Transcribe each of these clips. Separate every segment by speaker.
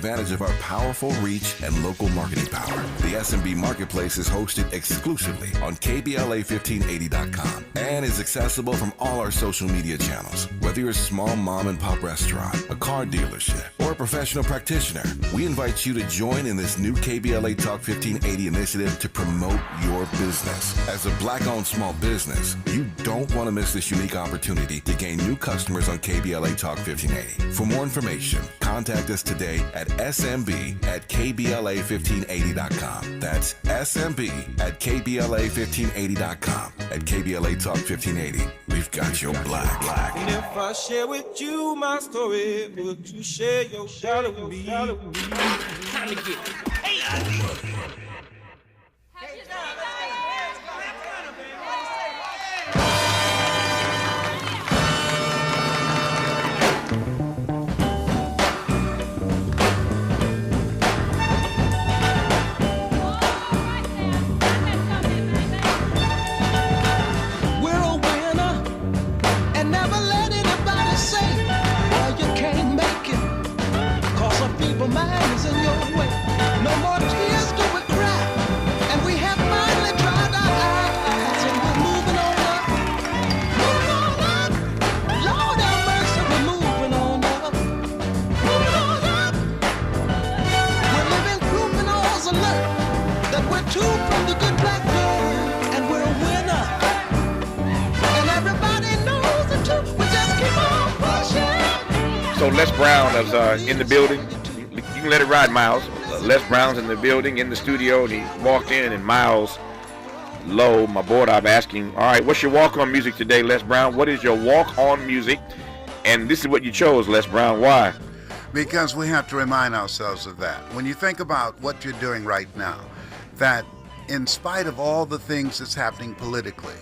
Speaker 1: advantage of our powerful reach and local marketing power. The SMB Marketplace is hosted exclusively on KBLA1580.com and is accessible from all our social media channels. Whether you're a small mom and pop restaurant, a car dealership, or a professional practitioner, we invite you to join in this new KBLA Talk 1580 initiative to promote your business. As a Black-owned small business, you don't want to miss this unique opportunity to gain new customers on KBLA Talk 1580. For more information, contact us today at smb@kbla1580.com. That's smb@kbla1580.com. At KBLA Talk 1580, we've got your black.
Speaker 2: And if I share with you my story, would you share your shadow with me? Time to get it. Hey!
Speaker 3: Mine is in your way. No more tears do we cry. And we have finally dried our eyes. And we're moving on up. Moving on up. Lord have mercy, we're moving on up. Moving on up. We're living criminals alert. That we're two from the good black girl. And we're a winner. And everybody knows it too. We just keep on pushing.
Speaker 4: So Les Brown is in the building. You can let it ride, Miles. Les Brown's in the building, in the studio, and he walked in, and Miles Lowe, my board, I'm asking, all right, what's your walk-on music today, Les Brown? What is your walk-on music? And this is what you chose, Les Brown. Why?
Speaker 5: Because we have to remind ourselves of that. When you think about what you're doing right now, that in spite of all the things that's happening politically,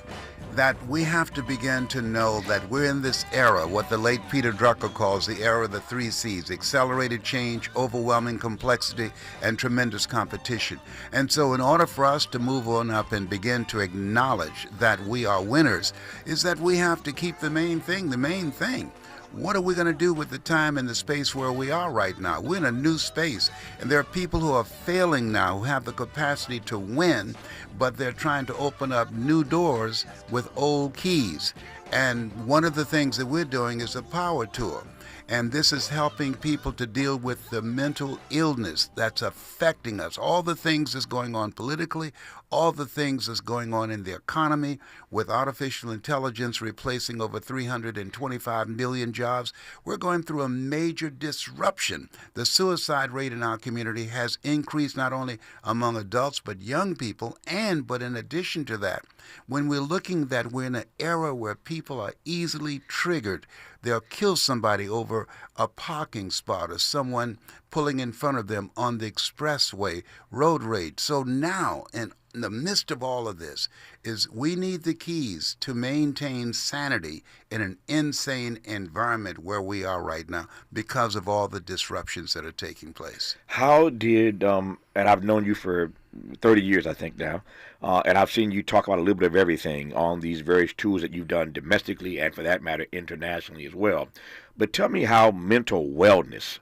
Speaker 5: that we have to begin to know that we're in this era, what the late Peter Drucker calls the era of the 3 C's: accelerated change, overwhelming complexity, and tremendous competition. And so in order for us to move on up and begin to acknowledge that we are winners, is that we have to keep the main thing the main thing. What are we going to do with the time and the space where we are right now? We're in a new space, and there are people who are failing now who have the capacity to win, but they're trying to open up new doors with old keys. And one of the things that we're doing is a power tour. And this is helping people to deal with the mental illness that's affecting us. All the things that's going on politically, all the things that's going on in the economy, with artificial intelligence replacing over 325 million jobs. We're going through a major disruption. The suicide rate in our community has increased not only among adults but young people, but in addition to that, when we're looking that we're in an era where people are easily triggered, they'll kill somebody over a parking spot or someone pulling in front of them on the expressway, road rage. So now, in the midst of all of this, is we need the keys to maintain sanity in an insane environment where we are right now because of all the disruptions that are taking place.
Speaker 4: How did, and I've known you for 30 years, I think now, and I've seen you talk about a little bit of everything on these various tools that you've done domestically and, for that matter, internationally as well. But tell me how mental wellness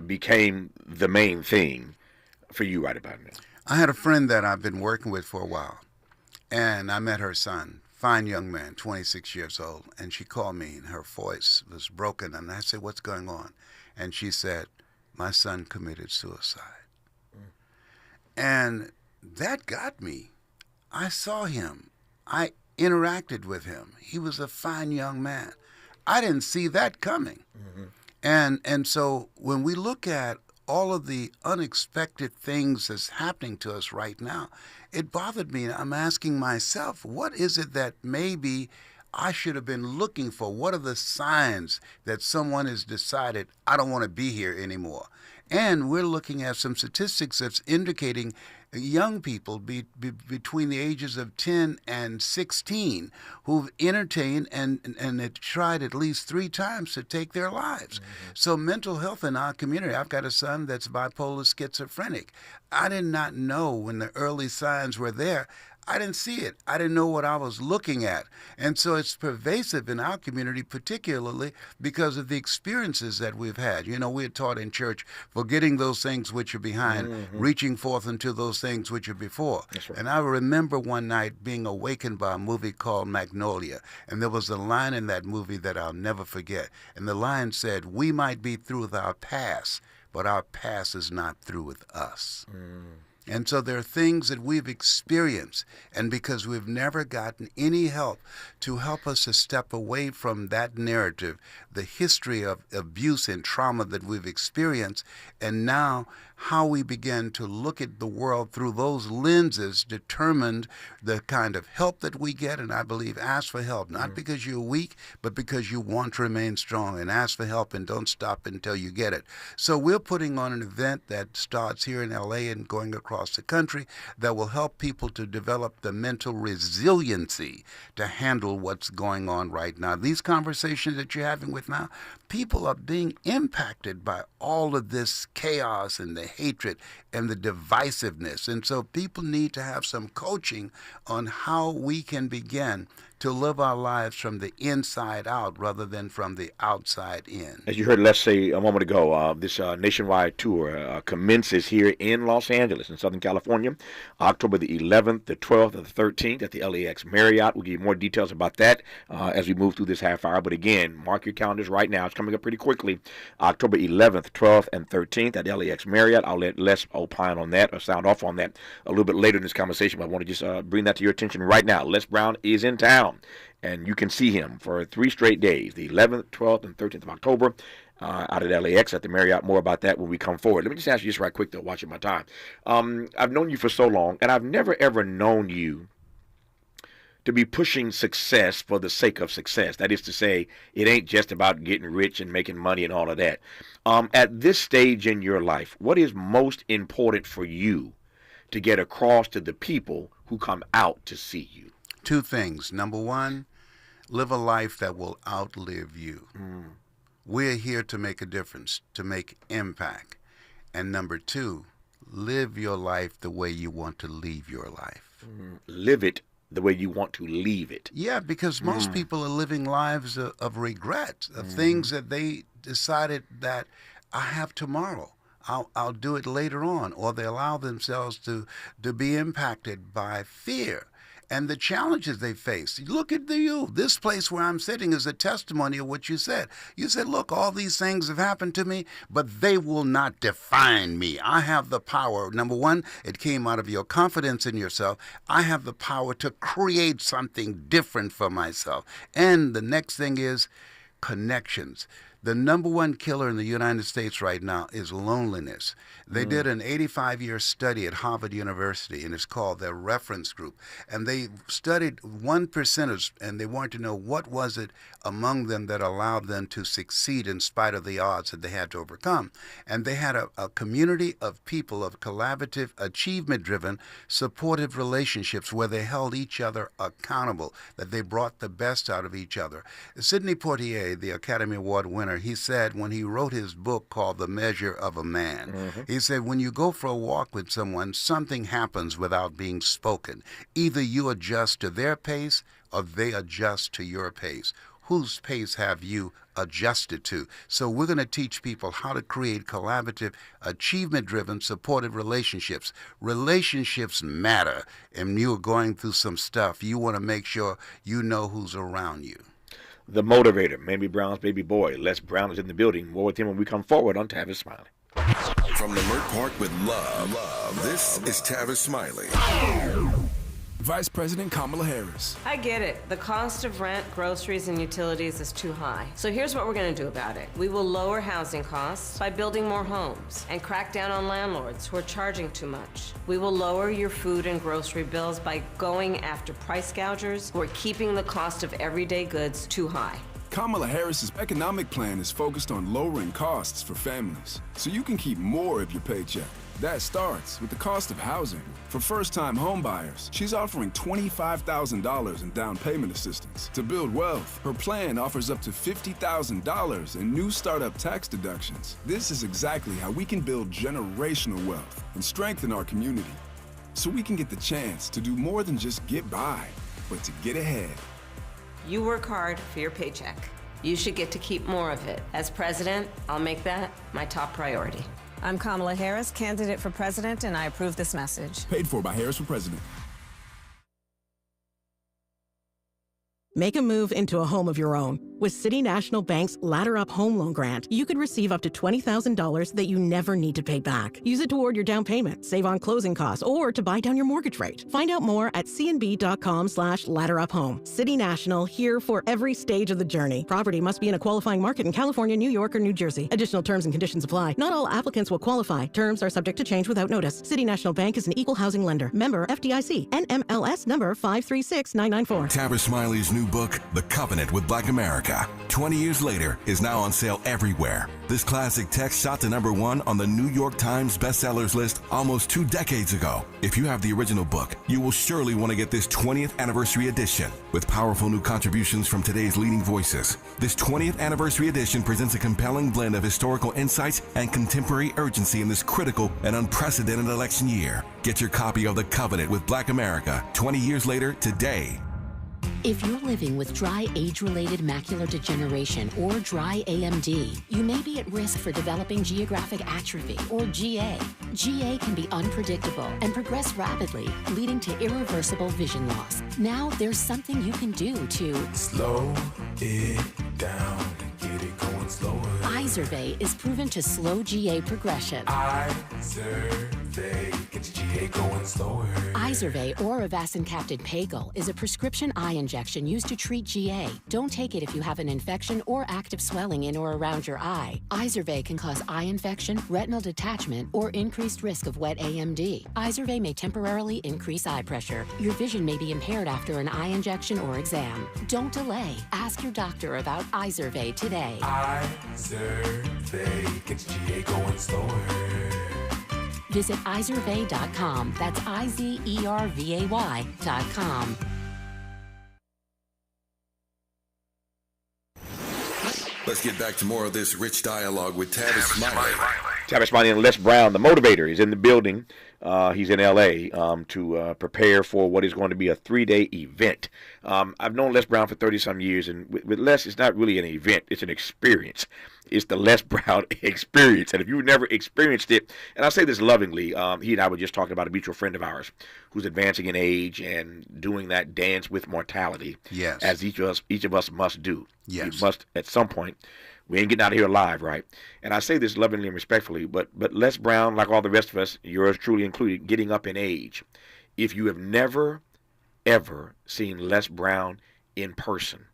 Speaker 4: became the main thing for you right about now.
Speaker 5: I had a friend that I've been working with for a while, and I met her son, fine young man, 26 years old, and she called me, and her voice was broken, and I said, "What's going on?" And she said, "My son committed suicide." And that got me. I saw him. I interacted with him. He was a fine young man. I didn't see that coming. And so when we look at all of the unexpected things that's happening to us right now, it bothered me. I'm asking myself, what is it that maybe I should have been looking for? What are the signs that someone has decided, I don't want to be here anymore? And we're looking at some statistics that's indicating young people between the ages of 10 and 16 who've entertained and have tried at least 3 times to take their lives. So mental health in our community, I've got a son that's bipolar schizophrenic. I did not know when the early signs were there. I didn't see it. I didn't know what I was looking at. And so it's pervasive in our community, particularly because of the experiences that we've had. You know, we're taught in church, forgetting those things which are behind, reaching forth into those things which are before.
Speaker 4: That's right.
Speaker 5: And I remember one night being awakened by a movie called Magnolia. And there was a line in that movie that I'll never forget. And the line said, "We might be through with our past, but our past is not through with us." And so there are things that we've experienced, and because we've never gotten any help to help us to step away from that narrative, the history of abuse and trauma that we've experienced, and now how we begin to look at the world through those lenses determined the kind of help that we get, and I believe ask for help, not because you're weak, but because you want to remain strong, and ask for help and don't stop until you get it. So we're putting on an event that starts here in LA and going across the country that will help people to develop the mental resiliency to handle what's going on right now. These conversations that you're having with now, people are being impacted by all of this chaos and the hatred and the divisiveness. And so people need to have some coaching on how we can begin to live our lives from the inside out rather than from the outside in.
Speaker 4: As you heard Les say a moment ago, this nationwide tour commences here in Los Angeles, in Southern California, October the 11th, the 12th, and the 13th at the LAX Marriott. We'll give you more details about that as we move through this half hour. But again, mark your calendars right now. It's coming up pretty quickly. October 11th, 12th, and 13th at the LAX Marriott. I'll let Les opine on that or sound off on that a little bit later in this conversation, but I want to just bring that to your attention right now. Les Brown is in town. And you can see him for 3 straight days, the 11th, 12th, and 13th of October out at LAX at the Marriott. More about that when we come forward. Let me just ask you just right quick, though, watching my time. I've known you for so long, and I've never, ever known you to be pushing success for the sake of success. That is to say, it ain't just about getting rich and making money and all of that. At this stage in your life, what is most important for you to get across to the people who come out to see you?
Speaker 5: 2 things. Number 1, live a life that will outlive you. We're here to make a difference, to make impact. And number 2, live your life the way you want to leave your life.
Speaker 4: Live it the way you want to leave it.
Speaker 5: Yeah, because most people are living lives of regret, of things that they decided that I have tomorrow. I'll do it later on. Or they allow themselves to be impacted by fear and the challenges they face. Look at you. This place where I'm sitting is a testimony of what you said. You said, look, all these things have happened to me, but they will not define me. I have the power. Number 1, it came out of your confidence in yourself. I have the power to create something different for myself. And the next thing is connections. The number 1 killer in the United States right now is loneliness. They did an 85-year study at Harvard University, and it's called their reference group. And they studied 1%ers, and they wanted to know what was it among them that allowed them to succeed in spite of the odds that they had to overcome. And they had a community of people of collaborative, achievement-driven, supportive relationships where they held each other accountable, that they brought the best out of each other. Sidney Poitier, the Academy Award winner, he said when he wrote his book called The Measure of a Man, he said, when you go for a walk with someone, something happens without being spoken. Either you adjust to their pace or they adjust to your pace. Whose pace have you adjusted to? So we're going to teach people how to create collaborative, achievement-driven, supportive relationships. Relationships matter. And you're going through some stuff. You want to make sure you know who's around you.
Speaker 4: The motivator, Mamie Brown's baby boy, Les Brown, is in the building. More with him when we come forward on Tavis Smiley.
Speaker 1: From the Mert Park with love, this is Tavis Smiley.
Speaker 6: Vice President Kamala Harris.
Speaker 7: I get it. The cost of rent, groceries, and utilities is too high. So here's what we're going to do about it. We will lower housing costs by building more homes and crack down on landlords who are charging too much. We will lower your food and grocery bills by going after price gougers who are keeping the cost of everyday goods too high.
Speaker 6: Kamala Harris's economic plan is focused on lowering costs for families, so you can keep more of your paycheck. That starts with the cost of housing. For first-time home buyers, she's offering $25,000 in down payment assistance. To build wealth, her plan offers up to $50,000 in new startup tax deductions. This is exactly how we can build generational wealth and strengthen our community. so we can get the chance to do more than just get by, but to get ahead.
Speaker 7: You work hard for your paycheck. You should get to keep more of it. As president, I'll make that my top priority.
Speaker 8: I'm Kamala Harris, candidate for president, and I approve this message.
Speaker 6: Paid for by Harris for President.
Speaker 9: Make a move into a home of your own. With City National Bank's Ladder Up Home Loan Grant, you could receive up to $20,000 that you never need to pay back. Use it toward your down payment, save on closing costs, or to buy down your mortgage rate. Find out more at cnb.com/ladderuphome. City National, here for every stage of the journey. Property must be in a qualifying market in California, New York, or New Jersey. Additional terms and conditions apply. Not all applicants will qualify. Terms are subject to change without notice. City National Bank is an equal housing lender. Member FDIC. NMLS number 536994.
Speaker 1: Tavis Smiley's new book, The Covenant with Black America, 20 years later, is now on sale everywhere. This classic text shot to #1 on the New York Times bestsellers list almost 2 decades ago. If you have the original book, you will surely want to get this 20th anniversary edition with powerful new contributions from today's leading voices. This 20th anniversary edition presents a compelling blend of historical insights and contemporary urgency in this critical and unprecedented election year. Get your copy of The Covenant with Black America 20 years later today.
Speaker 10: If you're living with dry age-related macular degeneration or dry AMD, you may be at risk for developing geographic atrophy or GA. GA can be unpredictable and progress rapidly, leading to irreversible vision loss. Now there's something you can do to
Speaker 11: slow it down and get it going slower.
Speaker 10: Izervay is proven to slow GA progression.
Speaker 11: Izervay gets GA going slower.
Speaker 10: Izervay or avacincaptad pagel is a prescription eye injection used to treat GA. Don't take it if you have an infection or active swelling in or around your eye. Izervay can cause eye infection, retinal detachment, or increased risk of wet AMD. Izervay may temporarily increase eye pressure. Your vision may be impaired after an eye injection or exam. Don't delay. Ask your doctor about Izervay today.
Speaker 11: Izervay gets GA going slower.
Speaker 10: Visit Izervay.com. That's IZERVAY.com.
Speaker 1: Let's get back to more of this rich dialogue with Tavis Smiley.
Speaker 4: Tavis Smiley and Les Brown, the motivator, is in the building. He's in L.A. To prepare for what is going to be a 3-day event. I've known Les Brown for 30-some years, and with Les, it's not really an event. It's an experience. It's the Les Brown experience. And if you've never experienced it, and I say this lovingly, he and I were just talking about a mutual friend of ours who's advancing in age and doing that dance with mortality.
Speaker 5: Yes.
Speaker 4: As each of us must do.
Speaker 5: Yes.
Speaker 4: We must, at some point. We ain't getting out of here alive, right? And I say this lovingly and respectfully, but Les Brown, like all the rest of us, yours truly included, getting up in age. If you have never, ever seen Les Brown in person,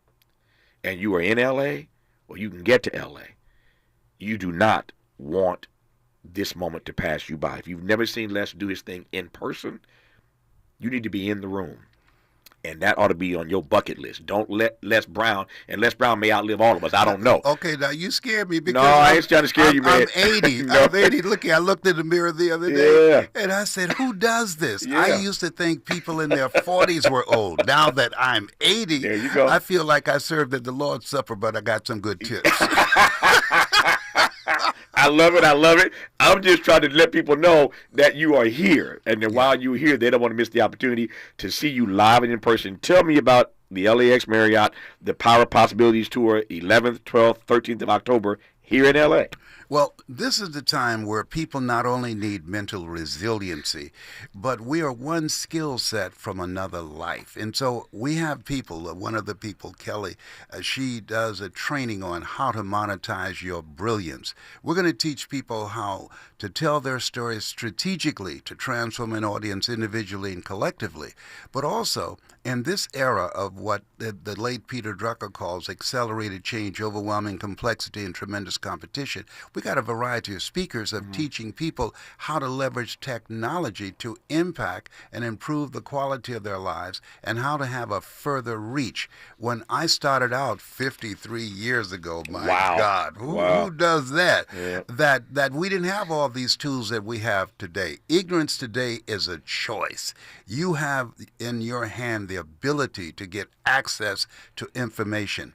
Speaker 4: and you are in L.A., or you can get to L.A., you do not want this moment to pass you by. If you've never seen Les do his thing in person, you need to be in the room. And that ought to be on your bucket list. Don't let Les Brown, and Les Brown may outlive all of us. I don't know.
Speaker 5: Okay, now you scared me because
Speaker 4: no, I ain't trying to scare you, man.
Speaker 5: I'm 80.
Speaker 4: No.
Speaker 5: I'm 80. Look, I looked in the mirror the other day,
Speaker 4: Yeah.
Speaker 5: and I said, "Who does this?"
Speaker 4: Yeah.
Speaker 5: I used to think people in their 40s were old. Now that I'm 80,
Speaker 4: There you go.
Speaker 5: I feel like I served at the Lord's Supper, but I got some good tips.
Speaker 4: I love it. I love it. I'm just trying to let people know that you are here. And then while you're here, they don't want to miss the opportunity to see you live and in person. Tell me about the LAX Marriott, the Power of Possibilities Tour, 11th, 12th, 13th of October here in LA.
Speaker 5: Well, this is the time where people not only need mental resiliency, but we are one skill set from another life. And so we have people, one of the people, Kelly, she does a training on how to monetize your brilliance. We're going to teach people how to tell their stories strategically to transform an audience individually and collectively, but also in this era of what the late Peter Drucker calls accelerated change, overwhelming complexity, and tremendous competition. We got a variety of speakers of teaching people how to leverage technology to impact and improve the quality of their lives and how to have a further reach. When I started out 53 years ago, my God, who does that?
Speaker 4: Yeah.
Speaker 5: That we didn't have all these tools that we have today. Ignorance today is a choice. You have in your hand the ability to get access to information.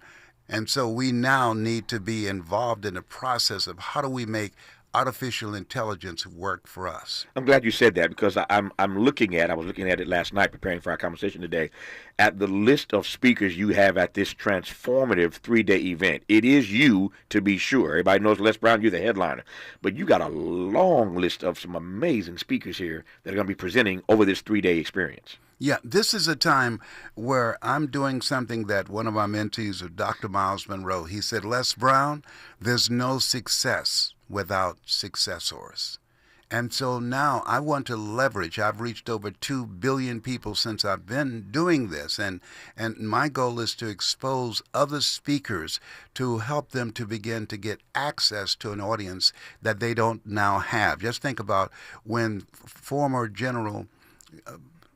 Speaker 5: And so we now need to be involved in the process of how do we make artificial intelligence work for us.
Speaker 4: I'm glad you said that because I was looking at it last night preparing for our conversation today at the list of speakers you have at this transformative 3-day event. It is you, to be sure. Everybody knows Les Brown, you're the headliner. But you got a long list of some amazing speakers here that are going to be presenting over this 3-day experience.
Speaker 5: Yeah, this is a time where I'm doing something that one of my mentees, Dr. Miles Monroe, he said, Les Brown, there's no success without successors. And so now I want to leverage. I've reached over 2 billion people since I've been doing this. And my goal is to expose other speakers to help them to begin to get access to an audience that they don't now have. Just think about when former General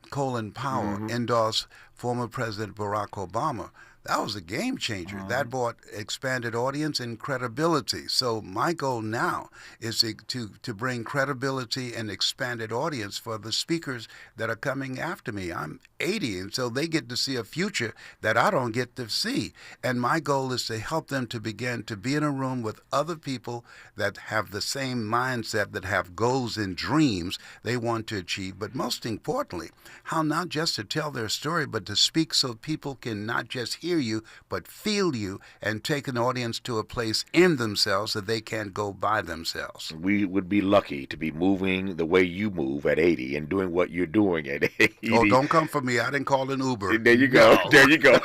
Speaker 5: Colin Powell endorsed former President Barack Obama. That was a game changer. That brought expanded audience and credibility. So my goal now is to bring credibility and expanded audience for the speakers that are coming after me. I'm 80, and so they get to see a future that I don't get to see. And my goal is to help them to begin to be in a room with other people that have the same mindset, that have goals and dreams they want to achieve. But most importantly, how not just to tell their story, but to speak so people can not just hear you, but feel you and take an audience to a place in themselves that they can't go by themselves.
Speaker 4: We would be lucky to be moving the way you move at 80 and doing what you're doing at 80.
Speaker 5: Oh, don't come for me. I didn't call an Uber.
Speaker 4: There you go. No. There you go.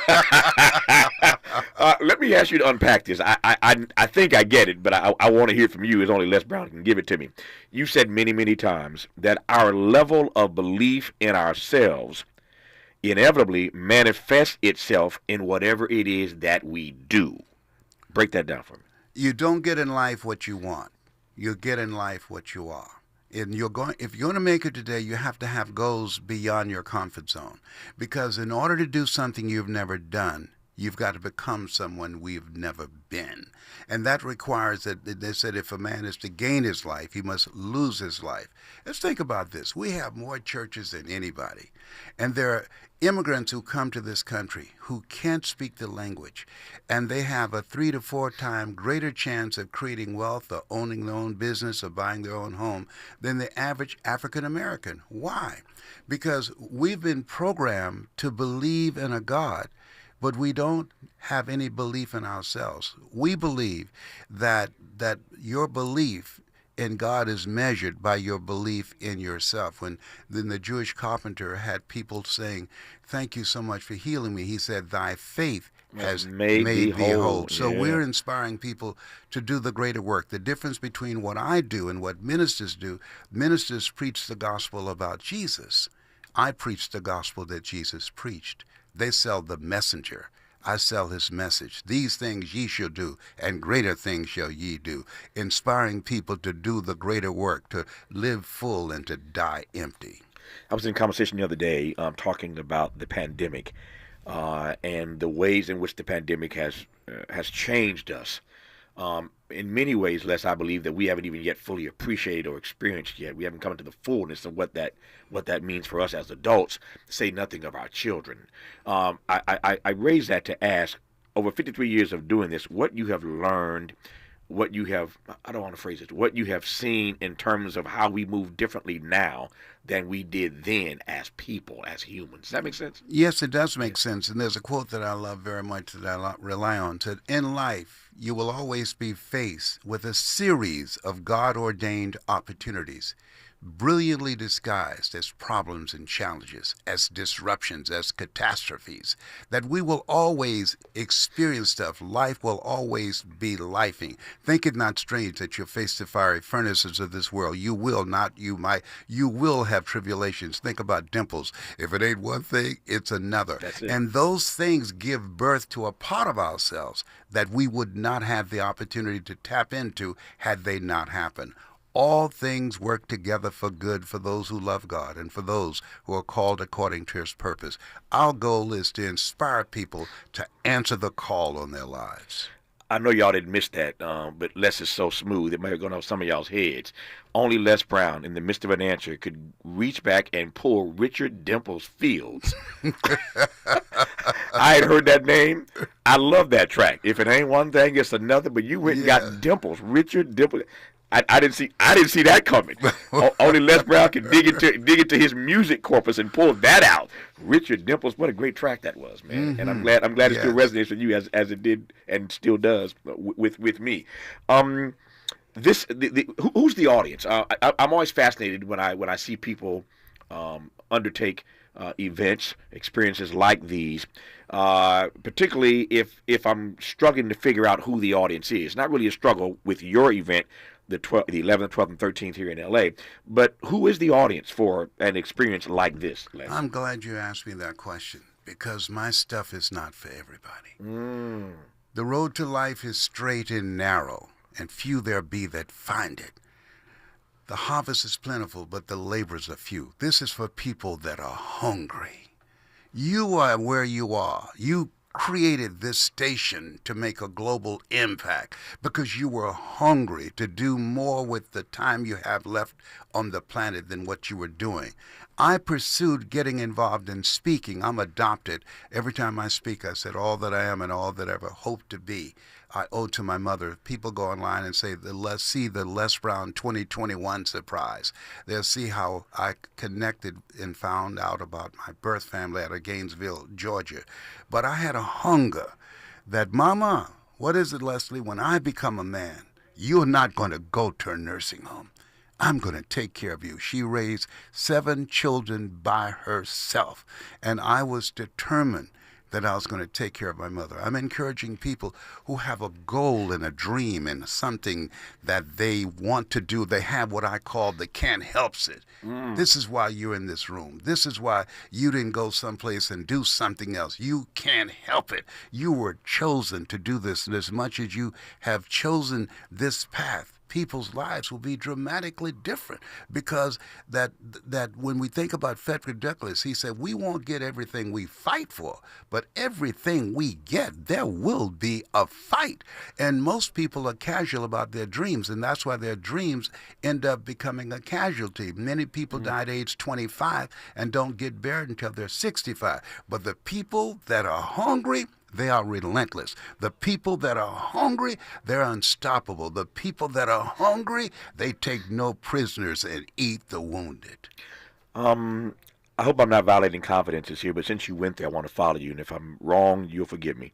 Speaker 4: Let me ask you to unpack this. I think I get it, but I want to hear it from you. It's only Les Brown can give it to me. You said many, many times that our level of belief in ourselves inevitably manifests itself in whatever it is that we do. Break that down for me.
Speaker 5: You don't get in life what you want. You get in life what you are. And if you're going to make it today, you have to have goals beyond your comfort zone. Because in order to do something you've never done, you've got to become someone we've never been. And that requires that they said if a man is to gain his life, he must lose his life. Let's think about this. We have more churches than anybody. And there are immigrants who come to this country who can't speak the language. And they have a 3 to 4 times greater chance of creating wealth or owning their own business or buying their own home than the average African American. Why? Because we've been programmed to believe in a God, but we don't have any belief in ourselves. We believe that your belief in God is measured by your belief in yourself. When then the Jewish carpenter had people saying, "Thank you so much for healing me," he said, "Thy faith has made thee whole." So we're inspiring people to do the greater work. The difference between what I do and what ministers do, ministers preach the gospel about Jesus. I preach the gospel that Jesus preached. They sell the messenger. I sell his message. These things ye shall do, and greater things shall ye do. Inspiring people to do the greater work, to live full and to die empty.
Speaker 4: I was in a conversation the other day talking about the pandemic and the ways in which the pandemic has changed us. In many ways, Les, I believe that we haven't even yet fully appreciated or experienced yet. We haven't come to the fullness of what that means for us as adults, say nothing of our children. I raise that to ask, over 53 years of doing this, what you have learned, what you have, I don't want to phrase it, what you have seen in terms of how we move differently now than we did then as people, as humans. Does that make sense?
Speaker 5: Yes, it does make sense. And there's a quote that I love very much that I rely on. It said, "In life, you will always be faced with a series of God-ordained opportunities, brilliantly disguised as problems and challenges, as disruptions, as catastrophes, that we will always experience stuff. Life will always be lifing. Think it not strange that you face the fiery furnaces of this world. You will not, you might, you will have tribulations. Think about dimples. If it ain't one thing, it's another.
Speaker 4: That's it.
Speaker 5: And those things give birth to a part of ourselves that we would not have the opportunity to tap into had they not happened. All things work together for good for those who love God and for those who are called according to his purpose. Our goal is to inspire people to answer the call on their lives.
Speaker 4: I know y'all didn't miss that, but Les is so smooth, it might have gone off some of y'all's heads. Only Les Brown, in the midst of an answer, could reach back and pull Richard Dimples Fields. I had heard that name. I love that track. If it ain't one thing, it's another, but you went and got Dimples, Richard Dimples. I didn't see that coming. Only Les Brown can dig into his music corpus and pull that out. Richard Dimples, what a great track that was, man. And I'm glad it still resonates with you as it did and still does with me. Who's the audience? I'm always fascinated when I see people undertake events, experiences like these, particularly if I'm struggling to figure out who the audience is. Not really a struggle with your event, the 11th, 12th, and 13th here in LA, but who is the audience for an experience like this, Les?
Speaker 5: I'm glad you asked me that question because my stuff is not for everybody. The road to life is straight and narrow, and few there be that find it. The harvest is plentiful, but the laborers are few. This is for people that are hungry. You are where you are. You created this station to make a global impact because you were hungry to do more with the time you have left on the planet than what you were doing. I pursued getting involved in speaking. I'm adopted. Every time I speak, I said, all that I am and all that I ever hope to be, I owe to my mother. People go online and say, see the Les Brown 2021 surprise. They'll see how I connected and found out about my birth family out of Gainesville, Georgia. But I had a hunger that, Mama, what is it, Leslie? When I become a man, you're not going to go to a nursing home. I'm going to take care of you. She raised 7 children by herself, and I was determined that I was going to take care of my mother. I'm encouraging people who have a goal and a dream and something that they want to do. They have what I call the can't helps it. This is why you're in this room. This is why you didn't go someplace and do something else. You can't help it. You were chosen to do this, and as much as you have chosen this path, people's lives will be dramatically different because that when we think about Frederick Douglass, he said, we won't get everything we fight for, but everything we get, there will be a fight. And most people are casual about their dreams, and that's why their dreams end up becoming a casualty. Many people die at age 25 and don't get buried until they're 65. But the people that are hungry, they are relentless. The people that are hungry, they're unstoppable. The people that are hungry, they take no prisoners and eat the wounded.
Speaker 4: I hope I'm not violating confidences here, but since you went there, I want to follow you, and if I'm wrong, you'll forgive me.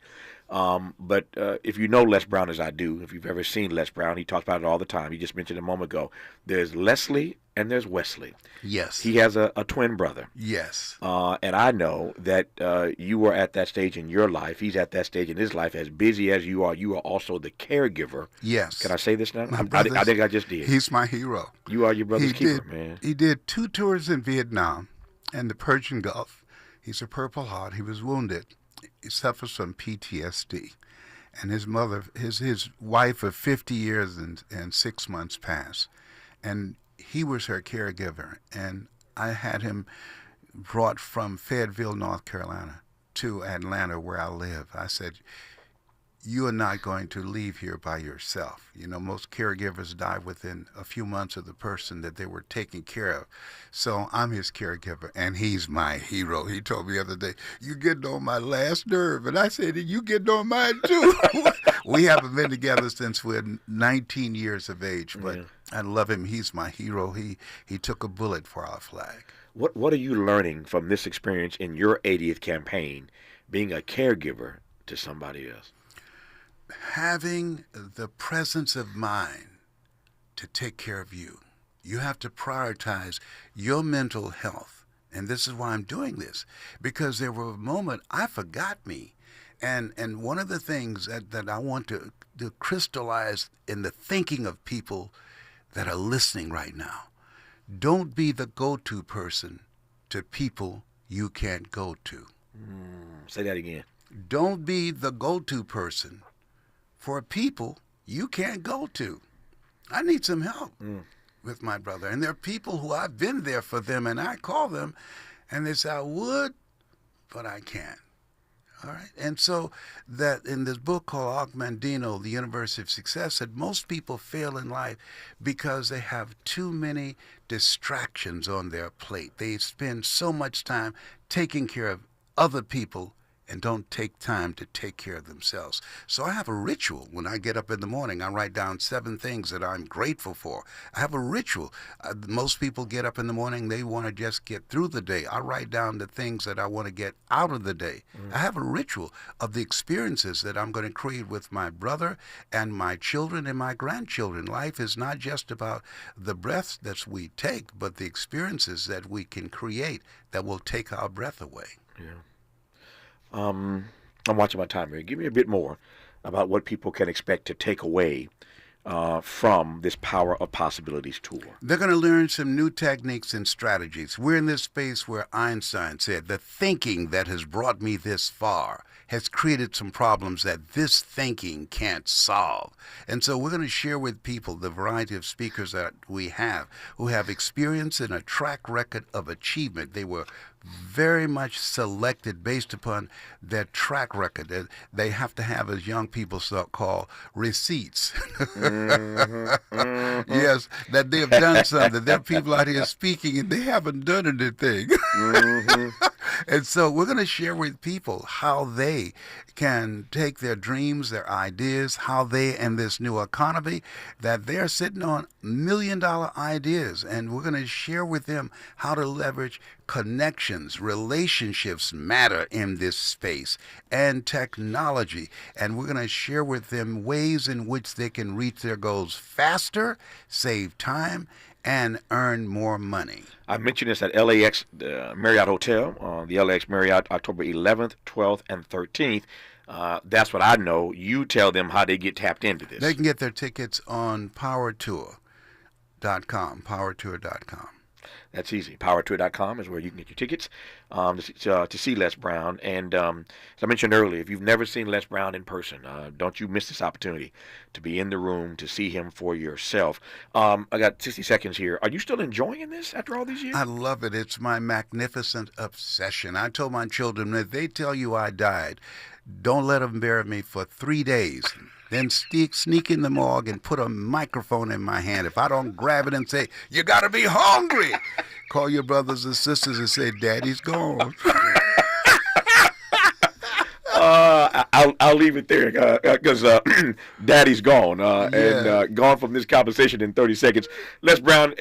Speaker 4: But if you know Les Brown as I do, if you've ever seen Les Brown, he talks about it all the time. He just mentioned a moment ago. There's Leslie and there's Wesley.
Speaker 5: Yes.
Speaker 4: He has a twin brother.
Speaker 5: Yes.
Speaker 4: And I know that you were at that stage in your life. He's at that stage in his life. As busy as you are also the caregiver.
Speaker 5: Yes.
Speaker 4: Can I say this now?
Speaker 5: I
Speaker 4: think I just did.
Speaker 5: He's my hero.
Speaker 4: You are your brother's keeper, man.
Speaker 5: He did 2 tours in Vietnam and the Persian Gulf. He's a Purple Heart. He was wounded. He suffers from PTSD. And his mother, his wife of 50 years and 6 months passed. And he was her caregiver. And I had him brought from Fayetteville, North Carolina to Atlanta where I live. I said, you are not going to leave here by yourself. You know, most caregivers die within a few months of the person that they were taking care of. So I'm his caregiver, and he's my hero. He told me the other day, you getting on my last nerve. And I said, you getting on mine too. We haven't been together since we're 19 years of age, but I love him. He's my hero. He took a bullet for our flag.
Speaker 4: What are you learning from this experience in your 80th campaign, being a caregiver to somebody else?
Speaker 5: Having the presence of mind to take care of you. You have to prioritize your mental health. And this is why I'm doing this, because there were a moment I forgot me. And one of the things that I want to crystallize in the thinking of people that are listening right now, don't be the go-to person to people you can't go to.
Speaker 4: Say that again.
Speaker 5: Don't be the go-to person for people you can't go to. I need some help with my brother. And there are people who I've been there for them, and I call them, and they say, I would, but I can't. All right? And so that in this book called Mandino, The University of Success, that most people fail in life because they have too many distractions on their plate. They spend so much time taking care of other people and don't take time to take care of themselves. So I have a ritual. When I get up in the morning, I write down 7 things that I'm grateful for. I have a ritual. Most people get up in the morning, they want to just get through the day. I write down the things that I want to get out of the day. I have a ritual of the experiences that I'm going to create with my brother and my children and my grandchildren. Life is not just about the breaths that we take, but the experiences that we can create that will take our breath away.
Speaker 4: Yeah. I'm watching my time here. Give me a bit more about what people can expect to take away from this Power of Possibilities tour.
Speaker 5: They're going to learn some new techniques and strategies. We're in this space where Einstein said, the thinking that has brought me this far has created some problems that this thinking can't solve. And so we're going to share with people the variety of speakers that we have who have experience and a track record of achievement. They were very much selected based upon their track record. They have to have, as young people call, receipts. Yes, that they have done something. There are people out here speaking and they haven't done anything. And so we're going to share with people how they can take their dreams, their ideas, how they, in this new economy, that they're sitting on $1 million ideas. And we're going to share with them how to leverage connections. Relationships matter in this space, and technology. And we're going to share with them ways in which they can reach their goals faster, save time, and earn more money.
Speaker 4: I mentioned this at LAX Marriott Hotel, the LAX Marriott, October 11th, 12th, and 13th. That's what I know. You tell them how they get tapped into this.
Speaker 5: They can get their tickets on powertour.com, powertour.com.
Speaker 4: That's easy. Powertour.com is where you can get your tickets to see Les Brown. And as I mentioned earlier, if you've never seen Les Brown in person, don't you miss this opportunity to be in the room, to see him for yourself. I got 60 seconds here. Are you still enjoying this after all these years?
Speaker 5: I love it. It's my magnificent obsession. I told my children, if they tell you I died, don't let them bury me for 3 days. Then sneak in the morgue and put a microphone in my hand. If I don't grab it and say, you got to be hungry, call your brothers and sisters and say, Daddy's gone.
Speaker 4: I'll leave it there because Daddy's gone and gone from this conversation in 30 seconds. Les Brown,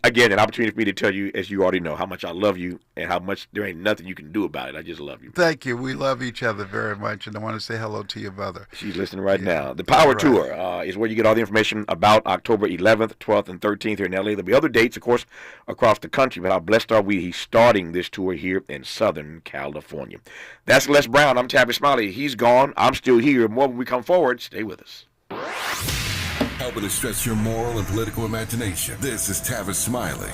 Speaker 4: again, an opportunity for me to tell you, as you already know, how much I love you and how much there ain't nothing you can do about it. I just love you.
Speaker 5: Thank you. We love each other very much, and I want to say hello to your mother.
Speaker 4: She's listening right now. The Power Tour is where you get all the information about October 11th, 12th, and 13th here in LA. There'll be other dates, of course, across the country, but how blessed are we? He's starting this tour here in Southern California. That's Les Brown. I'm Tavis Smiley. He's gone. I'm still here. More when we come forward. Stay with us.
Speaker 1: Helping to stretch your moral and political imagination. This is Tavis Smiley.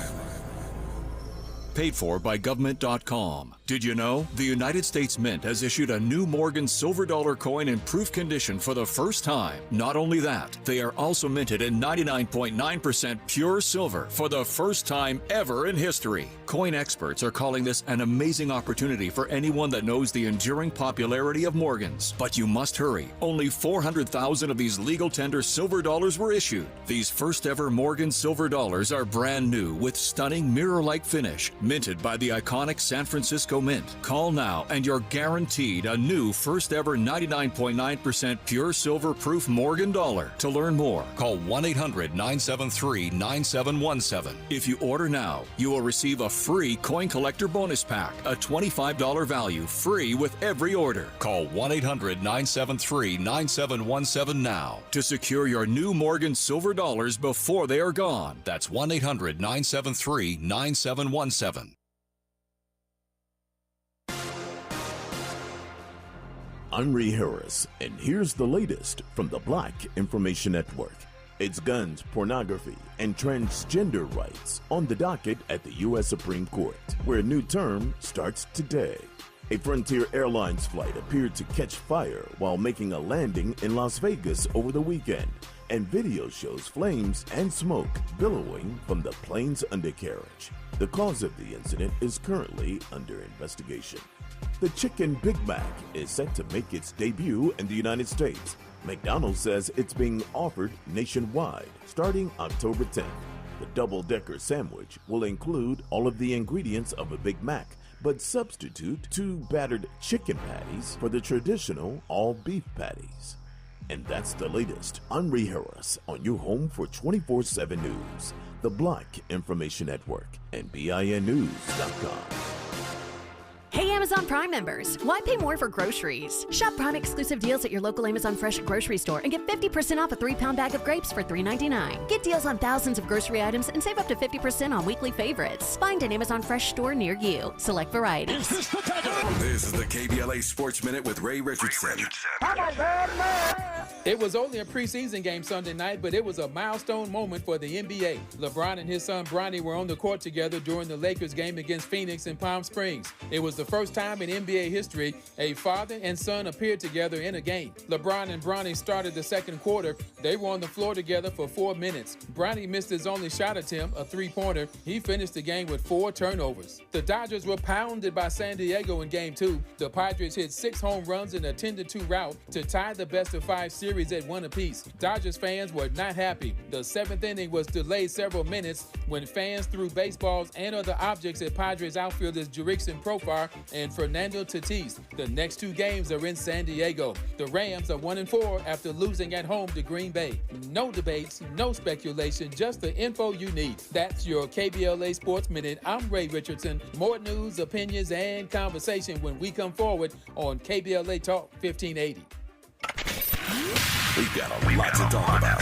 Speaker 12: Paid for by government.com. Did you know the United States Mint has issued a new Morgan silver dollar coin in proof condition for the first time? Not only that, they are also minted in 99.9% pure silver for the first time ever in history. Coin experts are calling this an amazing opportunity for anyone that knows the enduring popularity of Morgans. But you must hurry. Only 400,000 of these legal tender silver dollars were issued. These first ever Morgan silver dollars are brand new with stunning mirror-like finish, minted by the iconic San Francisco Mint. Call now and you're guaranteed a new first ever 99.9% pure silver proof Morgan dollar. To learn more, call 1-800-973-9717. If you order now, you will receive a free coin collector bonus pack, a $25 value, free with every order. Call 1-800-973-9717 now to secure your new Morgan silver dollars before they are gone. That's 1-800-973-9717.
Speaker 13: I'm Ray Harris, and here's the latest from the Black Information Network. It's guns, pornography, and transgender rights on the docket at the U.S. Supreme Court, where a new term starts today. A Frontier Airlines flight appeared to catch fire while making a landing in Las Vegas over the weekend, and video shows flames and smoke billowing from the plane's undercarriage. The cause of the incident is currently under investigation. The Chicken Big Mac is set to make its debut in the United States. McDonald's says it's being offered nationwide starting October 10th. The double-decker sandwich will include all of the ingredients of a Big Mac, but substitute 2 battered chicken patties for the traditional all-beef patties. And that's the latest. I'm Ray Harris on your home for 24/7 News, the Black Information Network, and BINnews.com.
Speaker 14: Hey Amazon Prime members, why pay more for groceries? Shop Prime exclusive deals at your local Amazon Fresh grocery store and get 50% off a 3-pound bag of grapes for $3.99. Get deals on thousands of grocery items and save up to 50% on weekly favorites. Find an Amazon Fresh store near you. Select varieties.
Speaker 1: This is the KBLA Sports Minute with Ray Richardson.
Speaker 15: It was only a preseason game Sunday night, but it was a milestone moment for the NBA. LeBron and his son Bronny were on the court together during the Lakers game against Phoenix in Palm Springs. It was the first time in NBA history a father and son appeared together in a game. LeBron and Bronny started the second quarter. They were on the floor together for 4 minutes. Bronny missed his only shot attempt, a three-pointer. He finished the game with 4 turnovers. The Dodgers were pounded by San Diego in Game 2. The Padres hit 6 home runs in a 10-2 rout to tie the best-of-5 series at 1 apiece. Dodgers fans were not happy. The 7th inning was delayed several minutes when fans threw baseballs and other objects at Padres outfielders Jurickson Profar and Fernando Tatis. The next 2 games are in San Diego. The Rams are 1-4 after losing at home to Green Bay. No debates, no speculation, just the info you need. That's your KBLA Sports Minute. I'm Ray Richardson. More news, opinions, and conversation when we come forward on KBLA Talk 1580.
Speaker 1: We've got a lot to talk about.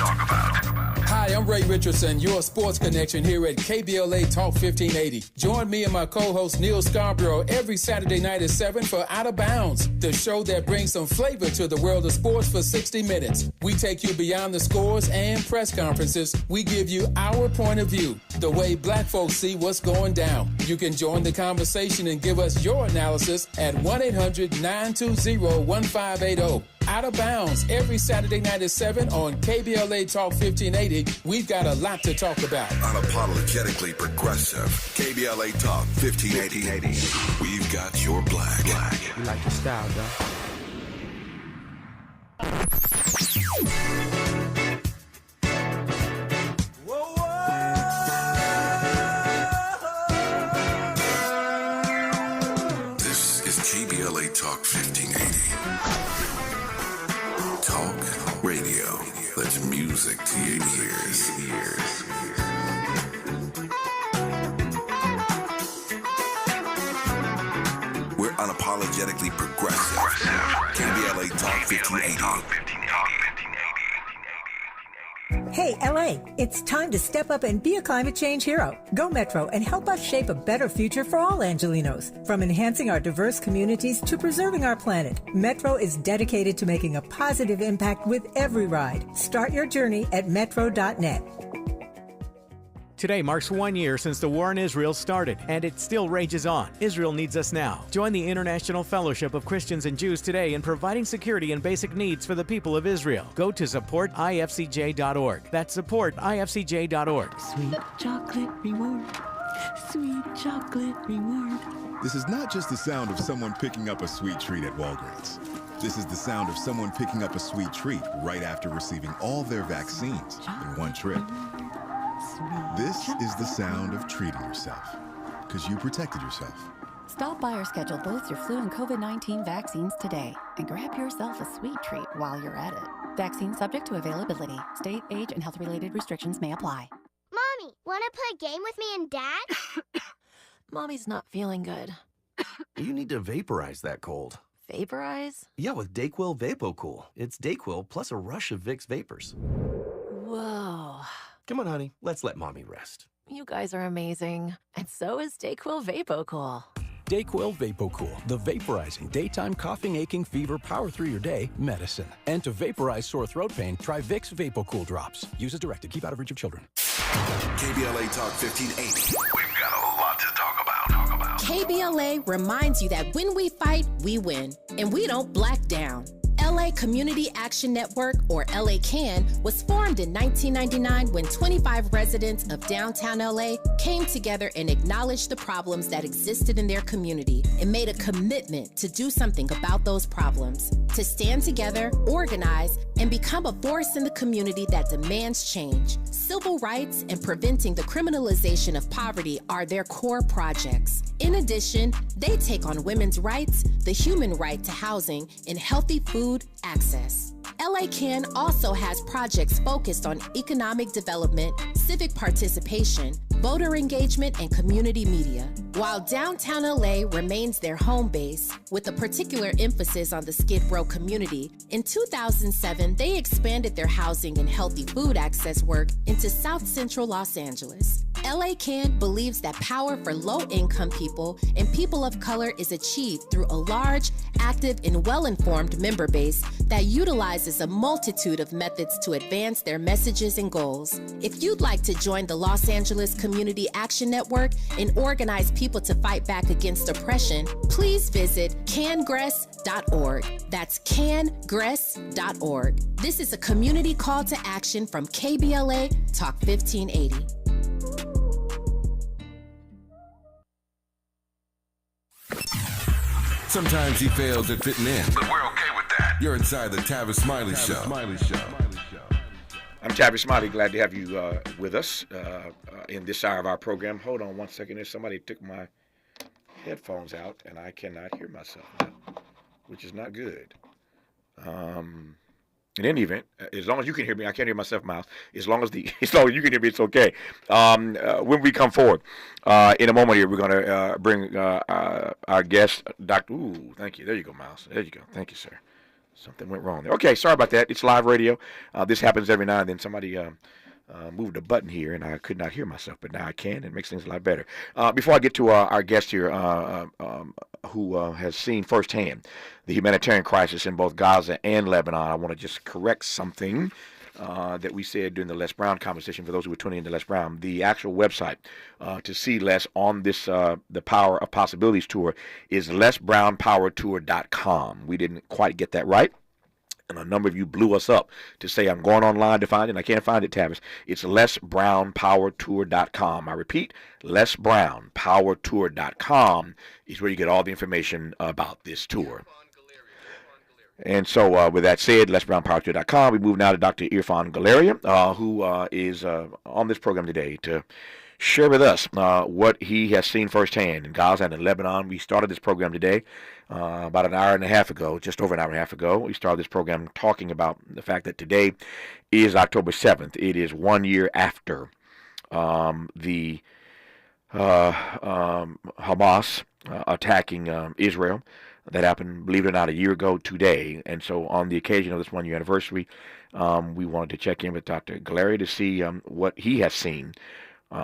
Speaker 15: Hi, I'm Ray Richardson, your sports connection here at KBLA Talk 1580. Join me and my co-host Neil Scarborough every Saturday night at 7 for Out of Bounds, the show that brings some flavor to the world of sports for 60 minutes. We take you beyond the scores and press conferences. We give you our point of view, the way black folks see what's going down. You can join the conversation and give us your analysis at 1-800-920-1580. Out of Bounds every Saturday night at 7 on KBLA Talk 1580. We've got a lot to talk about.
Speaker 1: Unapologetically progressive. KBLA Talk 1580. We've got your black.
Speaker 2: You like the style, though.
Speaker 1: This is KBLA Talk 1580. Talk radio. That's music to your ears. We're unapologetically progressive. KBLA Talk 1580.
Speaker 16: Hey, LA, it's time to step up and be a climate change hero. Go Metro and help us shape a better future for all Angelinos. From enhancing our diverse communities to preserving our planet, Metro is dedicated to making a positive impact with every ride. Start your journey at metro.net.
Speaker 17: Today marks 1 year since the war in Israel started, and it still rages on. Israel needs us now. Join the International Fellowship of Christians and Jews today in providing security and basic needs for the people of Israel. Go to supportifcj.org. That's supportifcj.org.
Speaker 18: Sweet chocolate reward. Sweet chocolate reward.
Speaker 19: This is not just the sound of someone picking up a sweet treat at Walgreens. This is the sound of someone picking up a sweet treat right after receiving all their vaccines in one trip. This is the sound of treating yourself, because you protected yourself.
Speaker 20: Stop by or schedule both your flu and COVID-19 vaccines today and grab yourself a sweet treat while you're at it. Vaccine subject to availability. State, age, and health-related restrictions may apply.
Speaker 21: Mommy, want to play a game with me and Dad?
Speaker 22: Mommy's not feeling good.
Speaker 23: You need to vaporize that cold.
Speaker 22: Vaporize?
Speaker 23: Yeah, with Dayquil VapoCool. It's Dayquil plus a rush of Vicks vapors.
Speaker 22: Whoa.
Speaker 23: Come on, honey. Let's let Mommy rest.
Speaker 22: You guys are amazing. And so is Dayquil VapoCool.
Speaker 24: Dayquil VapoCool, the vaporizing daytime coughing, aching, fever, power through your day medicine. And to vaporize sore throat pain, try Vicks VapoCool drops. Use as directed. Keep out of reach of children.
Speaker 1: KBLA Talk 1580. We've got a lot to talk about.
Speaker 25: KBLA reminds you that when we fight, we win. And we don't black down. LA
Speaker 3: LA Community Action Network, or LA CAN, was formed in 1999 when 25 residents of downtown LA came together and acknowledged the problems that existed in their community and made a commitment to do something about those problems, to stand together, organize, and become a force in the community that demands change. Civil rights and preventing the criminalization of poverty are their core projects. In addition, they take on women's rights, the human right to housing, and healthy food access. LA CAN also has projects focused on economic development, civic participation, voter engagement, and community media. While downtown LA remains their home base, with a particular emphasis on the Skid Row community, in 2007, they expanded their housing and healthy food access work into South Central Los Angeles. LA CAN believes that power for low-income people and people of color is achieved through a large, active, and well-informed member base that utilizes a multitude of methods to advance their messages and goals. If you'd like to join the Los Angeles Community Action Network and organize people to fight back against oppression, please visit cangress.org. That's cangress.org. This is a community call to action from KBLA Talk 1580.
Speaker 1: Sometimes he fails at fitting in, but we're okay with that. You're inside the Tavis Smiley Show.
Speaker 4: I'm Tavis Smiley. Glad to have you with us in this hour of our program. Hold on one second. There's somebody took my headphones out, and I cannot hear myself now, which is not good. In any event, as long as you can hear me, I can't hear myself, Miles. As long as you can hear me, it's okay. When we come forward in a moment here, we're going to bring our guest, Dr. Ooh, thank you. There you go, Miles. There you go. Thank you, sir. Something went wrong there. Okay, sorry about that. It's live radio. This happens every now and then. Somebody moved a button here, and I could not hear myself, but now I can, and it makes things a lot better. Before I get to our guest here, who has seen firsthand the humanitarian crisis in both Gaza and Lebanon, I want to just correct something that we said during the Les Brown conversation. For those who were tuning in to Les Brown, the actual website to see Les on this the Power of Possibilities tour is lesbrownpowertour.com. We didn't quite get that right, and a number of you blew us up to say I'm going online to find it, and I can't find it, Tavis. It's lesbrownpowertour.com. I repeat, lesbrownpowertour.com is where you get all the information about this tour. And so with that said, lesbrownpowertour.com, we move now to Dr. Irfan Galeria, who is on this program today to share with us what he has seen firsthand in Gaza and in Lebanon. We started this program today about an hour and a half ago, just over an hour and a half ago. We started this program talking about the fact that today is October 7th. It is 1 year after the Hamas attacking Israel. That happened, believe it or not, a year ago today. And so on the occasion of this 1 year anniversary, we wanted to check in with Dr. Galeria to see what he has seen,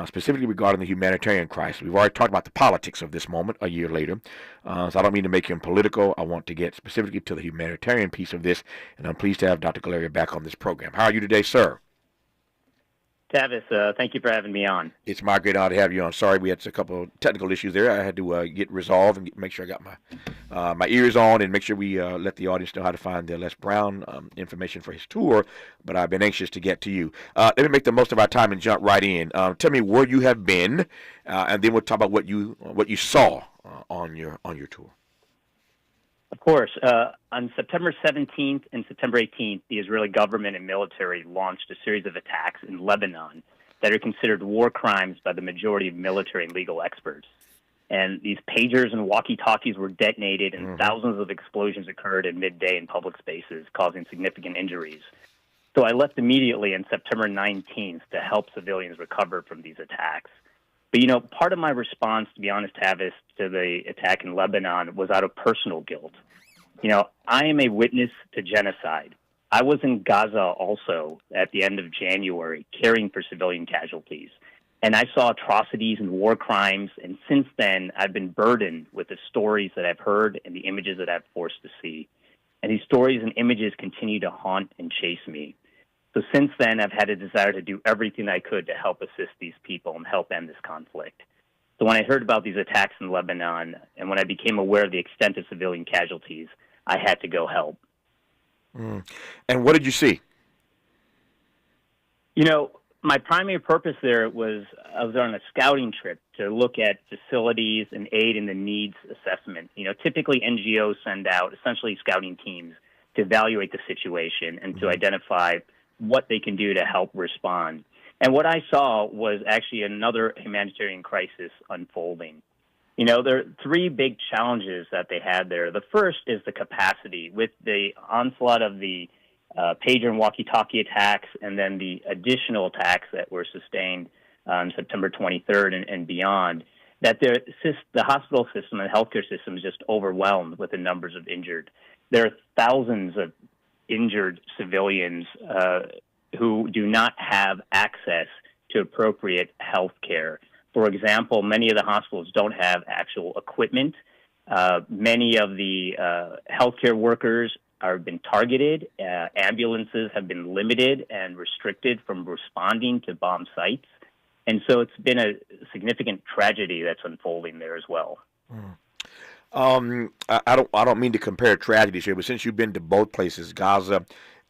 Speaker 4: specifically regarding the humanitarian crisis. We've already talked about the politics of this moment a year later. So I don't mean to make him political. I want to get specifically to the humanitarian piece of this. And I'm pleased to have Dr. Galeria back on this program. How are you today, sir?
Speaker 6: Tavis, thank you for having me on.
Speaker 4: It's my great honor to have you on. Sorry, we had a couple of technical issues there. I had to get resolved and make sure I got my ears on and make sure we let the audience know how to find the Les Brown information for his tour. But I've been anxious to get to you. Let me make the most of our time and jump right in. Tell me where you have been, and then we'll talk about what you saw on your tour.
Speaker 6: Of course. On September 17th and September 18th, the Israeli government and military launched a series of attacks in Lebanon that are considered war crimes by the majority of military and legal experts. And these pagers and walkie-talkies were detonated, and thousands of explosions occurred at midday in public spaces, causing significant injuries. So I left immediately on September 19th to help civilians recover from these attacks. But, you know, part of my response, to be honest, Tavis, to the attack in Lebanon was out of personal guilt. You know, I am a witness to genocide. I was in Gaza also at the end of January, caring for civilian casualties. And I saw atrocities and war crimes, and since then, I've been burdened with the stories that I've heard and the images that I've forced to see. And these stories and images continue to haunt and chase me. So since then, I've had a desire to do everything I could to help assist these people and help end this conflict. So when I heard about these attacks in Lebanon, and when I became aware of the extent of civilian casualties, I had to go help.
Speaker 4: And what did you see?
Speaker 6: My primary purpose there was I was on a scouting trip to look at facilities and aid in the needs assessment. Typically NGOs send out essentially scouting teams to evaluate the situation and to identify what they can do to help respond. And what I saw was actually another humanitarian crisis unfolding. There are three big challenges that they had there. The first is the capacity. With the onslaught of the pager and walkie-talkie attacks and then the additional attacks that were sustained on September 23rd and beyond, that the hospital system and healthcare system is just overwhelmed with the numbers of injured. There are thousands of injured civilians who do not have access to appropriate health care. For example, many of the hospitals don't have actual equipment. Many of the healthcare workers have been targeted. Ambulances have been limited and restricted from responding to bomb sites. And so it's been a significant tragedy that's unfolding there as well.
Speaker 4: I don't mean to compare tragedies here, but since you've been to both places, Gaza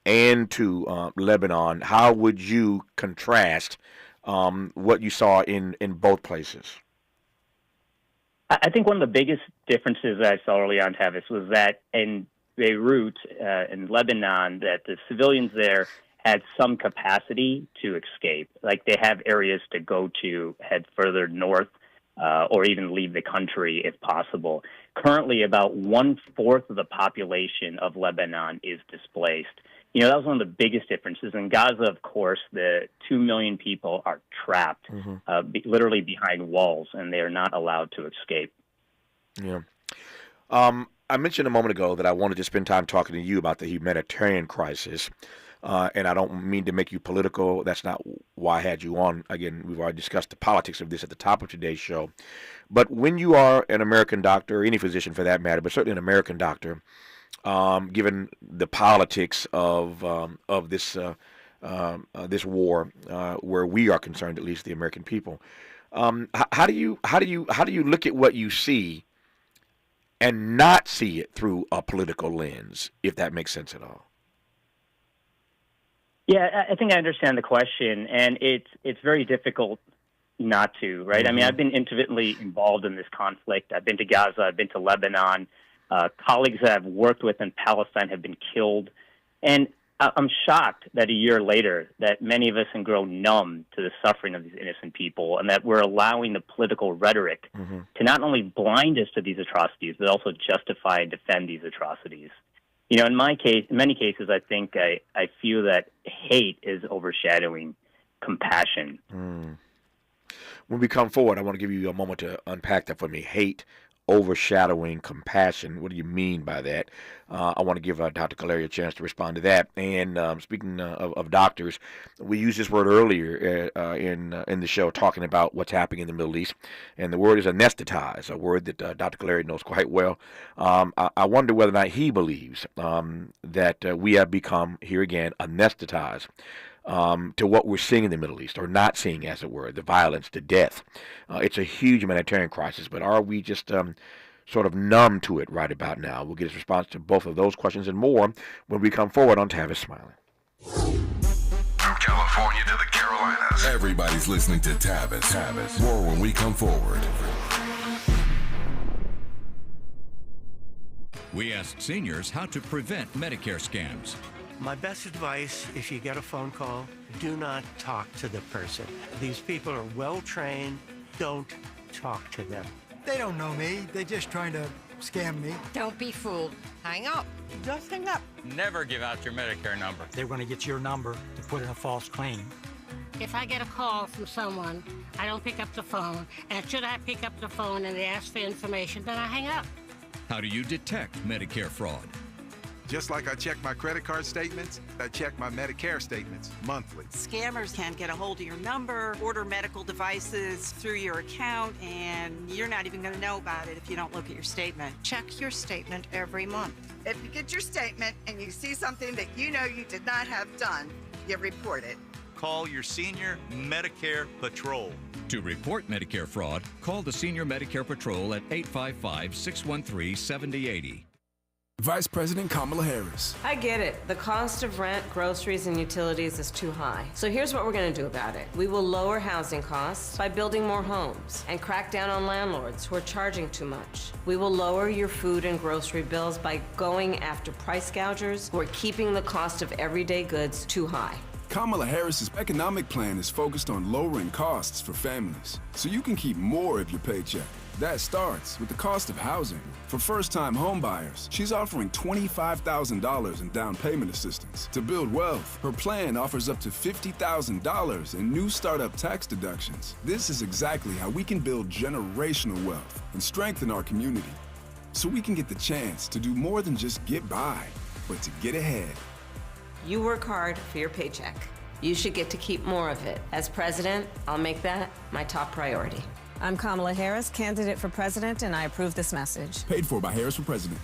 Speaker 4: and to Lebanon, how would you contrast what you saw in both places?
Speaker 6: I think one of the biggest differences that I saw early on, Tavis, was that in Beirut, in Lebanon, that the civilians there had some capacity to escape. Like they have areas to go to, head further north, or even leave the country if possible. Currently, about 1/4 of the population of Lebanon is displaced. That was one of the biggest differences. In Gaza, of course, the 2 million people are trapped, literally behind walls, and they are not allowed to escape.
Speaker 4: Yeah. I mentioned a moment ago that I wanted to spend time talking to you about the humanitarian crisis. And I don't mean to make you political. That's not why I had you on. Again, we've already discussed the politics of this at the top of today's show. But when you are an American doctor, or any physician for that matter, but certainly an American doctor, given the politics of this this war, where we are concerned, at least the American people, how do you look at what you see and not see it through a political lens, if that makes sense at all?
Speaker 6: Yeah, I think I understand the question, and it's very difficult not to, right? I mean, I've been intimately involved in this conflict. I've been to Gaza. I've been to Lebanon. Colleagues that I've worked with in Palestine have been killed. And I'm shocked that a year later that many of us can grow numb to the suffering of these innocent people, and that we're allowing the political rhetoric to not only blind us to these atrocities, but also justify and defend these atrocities. In my case, in many cases, I think I feel that hate is overshadowing compassion.
Speaker 4: When we come forward, I want to give you a moment to unpack that for me. Hate overshadowing compassion. What do you mean by that? I want to give Dr. Kaleri a chance to respond to that. And speaking of doctors, we used this word earlier in the show, talking about what's happening in the Middle East, and the word is anesthetize, a word that Dr. Kaleri knows quite well. I wonder whether or not he believes that we have become, here again, anesthetized to what we're seeing in the Middle East, or not seeing, as it were, the violence, the death. It's a huge humanitarian crisis, but are we just sort of numb to it right about now? We'll get his response to both of those questions and more when we come forward on Tavis Smiley.
Speaker 1: From California to the Carolinas, everybody's listening to Tavis. More when we come forward.
Speaker 7: We asked seniors how to prevent Medicare scams.
Speaker 8: My best advice, if you get a phone call, do not talk to the person. These people are well trained. Don't talk to them.
Speaker 9: They don't know me. They're just trying to scam me.
Speaker 11: Don't be fooled. Hang up. Just hang up.
Speaker 25: Never give out your Medicare number.
Speaker 9: They're going to get your number to put in a false claim.
Speaker 26: If I get a call from someone, I don't pick up the phone. And should I pick up the phone and they ask for information, then I hang up.
Speaker 7: How do you detect Medicare fraud?
Speaker 27: Just like I check my credit card statements, I check my Medicare statements monthly.
Speaker 28: Scammers can get a hold of your number, order medical devices through your account, and you're not even going to know about it if you don't look at your statement.
Speaker 11: Check your statement every month.
Speaker 29: If you get your statement and you see something that you know you did not have done, you report it.
Speaker 30: Call your Senior Medicare Patrol.
Speaker 7: To report Medicare fraud, call the Senior Medicare Patrol at 855-613-7080.
Speaker 2: Vice President Kamala Harris.
Speaker 5: I get it. The cost of rent, groceries, and utilities is too high. So here's what we're going to do about it. We will lower housing costs by building more homes and crack down on landlords who are charging too much. We will lower your food and grocery bills by going after price gougers who are keeping the cost of everyday goods too high.
Speaker 2: Kamala Harris's economic plan is focused on lowering costs for families, so you can keep more of your paycheck. That starts with the cost of housing. For first-time homebuyers, she's offering $25,000 in down payment assistance. To build wealth, her plan offers up to $50,000 in new startup tax deductions. This is exactly how we can build generational wealth and strengthen our community, so we can get the chance to do more than just get by, but to get ahead.
Speaker 5: You work hard for your paycheck. You should get to keep more of it. As president, I'll make that my top priority.
Speaker 10: I'm Kamala Harris, candidate for president, and I approve this message.
Speaker 2: Paid for by Harris for President.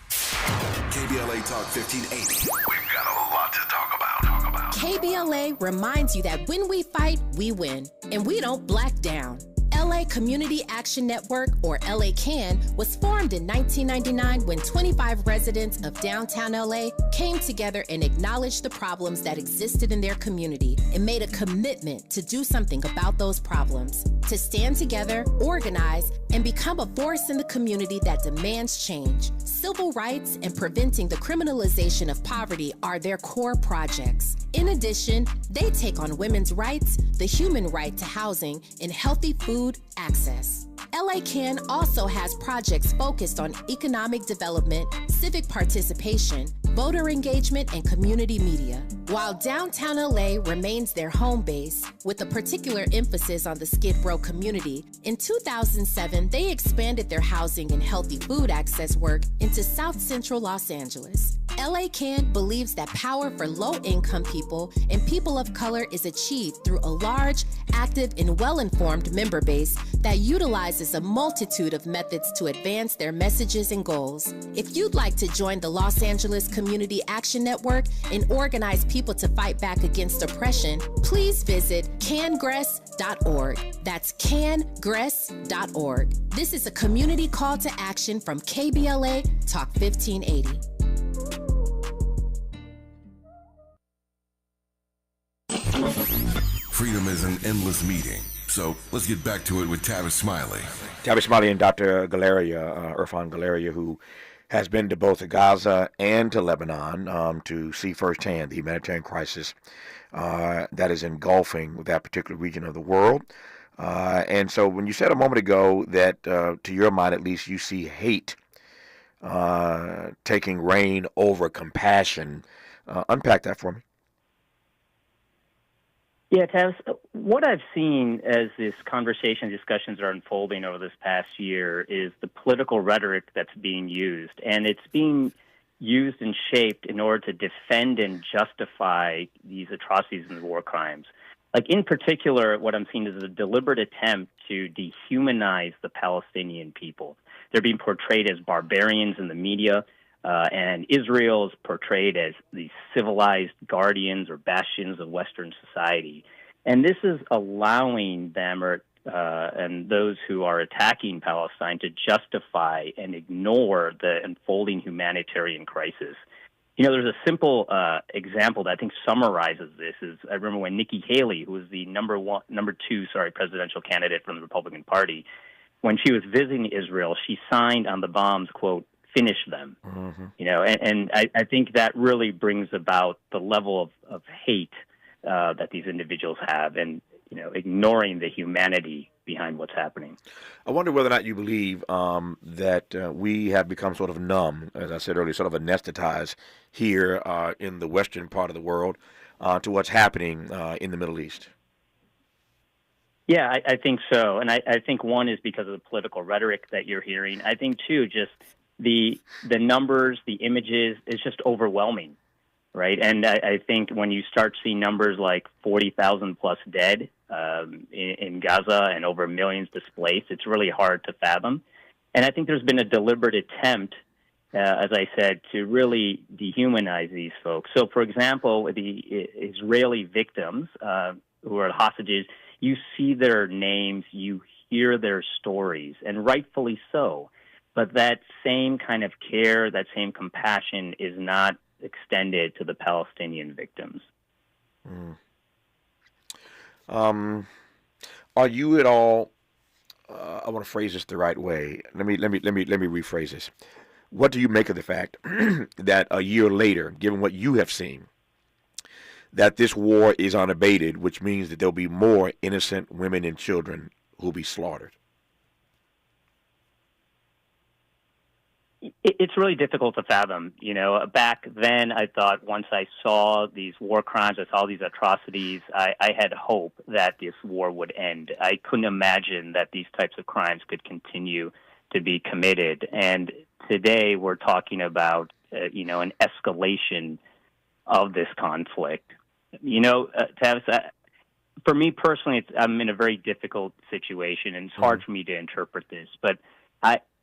Speaker 1: KBLA Talk 1580. We've got a lot to talk about.
Speaker 3: KBLA reminds you that when we fight, we win, and we don't black down. LA Community Action Network, or LA CAN, was formed in 1999 when 25 residents of downtown LA came together and acknowledged the problems that existed in their community and made a commitment to do something about those problems, to stand together, organize, and become a force in the community that demands change. Civil rights and preventing the criminalization of poverty are their core projects. In addition, they take on women's rights, the human right to housing, and healthy food access. LA CAN also has projects focused on economic development, civic participation, voter engagement, and community media. While downtown LA remains their home base, with a particular emphasis on the Skid Row community, in 2007, they expanded their housing and healthy food access work into South Central Los Angeles. LA CAN believes that power for low-income people and people of color is achieved through a large, active, and well-informed member base that utilizes a multitude of methods to advance their messages and goals. If you'd like to join the Los Angeles Community Action Network and organize people to fight back against oppression, please visit cangress.org. That's cangress.org. This is a community call to action from KBLA Talk 1580.
Speaker 1: Freedom is an endless meeting. So let's get back to it with Tavis Smiley.
Speaker 4: Tavis Smiley and Dr. Galeria, Irfan Galeria, who has been to both Gaza and to Lebanon to see firsthand the humanitarian crisis that is engulfing that particular region of the world. And so when you said a moment ago that, to your mind at least, you see hate taking reign over compassion, unpack that for me.
Speaker 6: Yeah, Tavis, what I've seen as this conversation discussions are unfolding over this past year is the political rhetoric that's being used. And it's being used and shaped in order to defend and justify these atrocities and war crimes. Like, in particular, what I'm seeing is a deliberate attempt to dehumanize the Palestinian people. They're being portrayed as barbarians in the media. And Israel is portrayed as the civilized guardians or bastions of Western society. And this is allowing them and those who are attacking Palestine to justify and ignore the unfolding humanitarian crisis. You know, there's a simple example that I think summarizes this. I remember when Nikki Haley, who was the number two presidential candidate from the Republican Party, when she was visiting Israel, she signed on the bombs, quote, "Finish them." Mm-hmm. You know, and I think that really brings about the level of hate that these individuals have, and ignoring the humanity behind what's happening.
Speaker 4: I wonder whether or not you believe that we have become sort of numb, as I said earlier, sort of anesthetized here in the western part of the world to what's happening in the Middle East.
Speaker 6: Yeah, I think so. And I think one is because of the political rhetoric that you're hearing. I think, too, just the numbers, the images, it's just overwhelming, right? And I think when you start seeing numbers like 40,000 plus dead in Gaza and over millions displaced, it's really hard to fathom. And I think there's been a deliberate attempt, as I said, to really dehumanize these folks. So, for example, the Israeli victims who are hostages, you see their names, you hear their stories, and rightfully so. But that same kind of care, that same compassion is not extended to the Palestinian victims.
Speaker 4: Are you at all? I want to phrase this the right way. Let me rephrase this. What do you make of the fact that a year later, given what you have seen, that this war is unabated, which means that there'll be more innocent women and children who'll be slaughtered?
Speaker 6: It's really difficult to fathom. You know, back then I thought once I saw these war crimes, I saw these atrocities, I had hope that this war would end. I couldn't imagine that these types of crimes could continue to be committed. And today we're talking about, an escalation of this conflict. Tavis, for me personally, I'm in a very difficult situation, and it's hard for me to interpret this, but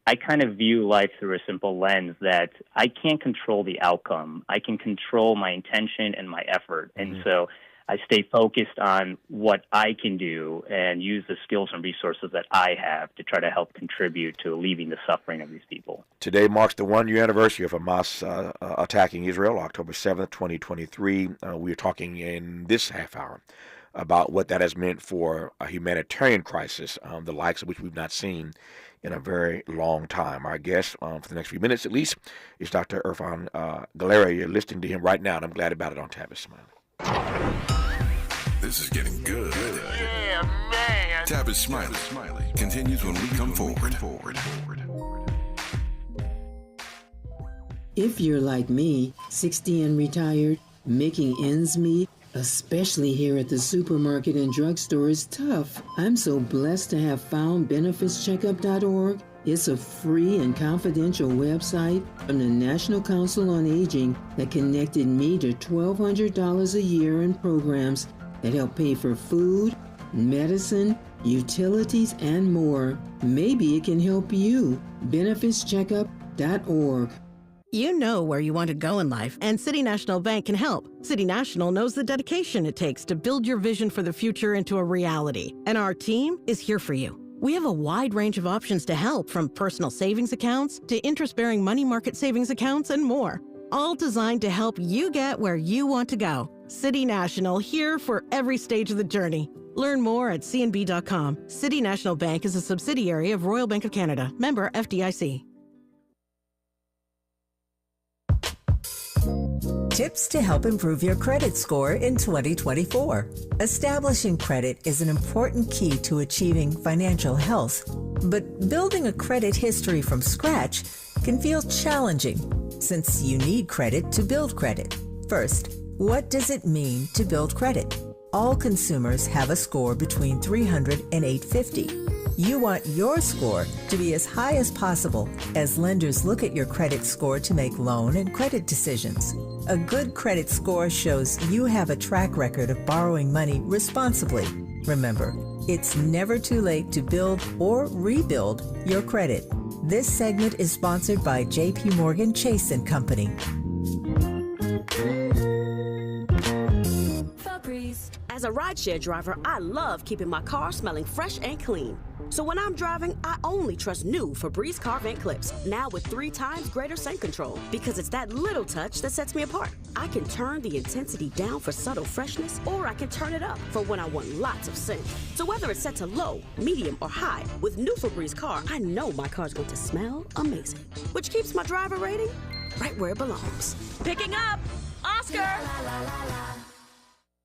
Speaker 6: I kind of view life through a simple lens that I can't control the outcome. I can control my intention and my effort. And so I stay focused on what I can do and use the skills and resources that I have to try to help contribute to alleviating the suffering of these people. Today marks the one-year anniversary of Hamas attacking Israel, October 7th, 2023. We are talking in this half hour about what that has meant for a humanitarian crisis, the likes of which we've not seen in a very long time. Our guest, for the next few minutes at least, is Dr. Irfan Galera. You're listening to him right now, and I'm glad about it on Tavis, Smiley.
Speaker 1: This is getting good.
Speaker 12: Yeah, man.
Speaker 1: Tavis Smiley continues when we come forward.
Speaker 13: If you're like me, 60 and retired, making ends meet, especially here at the supermarket and drugstore, is tough. I'm so blessed to have found benefitscheckup.org. It's a free and confidential website from the National Council on Aging that connected me to $1,200 a year in programs that help pay for food, medicine, utilities, and more. Maybe it can help you. benefitscheckup.org.
Speaker 14: You know where you want to go in life, and City National Bank can help. City National knows the dedication it takes to build your vision for the future into a reality, and our team is here for you. We have a wide range of options to help, from personal savings accounts to interest-bearing money market savings accounts and more, all designed to help you get where you want to go. City National, here for every stage of the journey. Learn more at cnb.com. City National Bank is a subsidiary of Royal Bank of Canada, member FDIC.
Speaker 15: Tips to help improve your credit score in 2024. Establishing credit is an important key to achieving financial health, but building a credit history from scratch can feel challenging since you need credit to build credit. First, what does it mean to build credit? All consumers have a score between 300 and 850. You want your score to be as high as possible as lenders look at your credit score to make loan and credit decisions. A good credit score shows you have a track record of borrowing money responsibly. Remember, it's never too late to build or rebuild your credit. This segment is sponsored by J.P. Morgan Chase & Company.
Speaker 16: As a rideshare driver, I love keeping my car smelling fresh and clean. So when I'm driving, I only trust new Febreze car vent clips, now with 3 times greater scent control, because it's that little touch that sets me apart. I can turn the intensity down for subtle freshness, or I can turn it up for when I want lots of scent. So whether it's set to low, medium, or high, with new Febreze car, I know my car's going to smell amazing, which keeps my driver rating right where it belongs. Picking up, Oscar!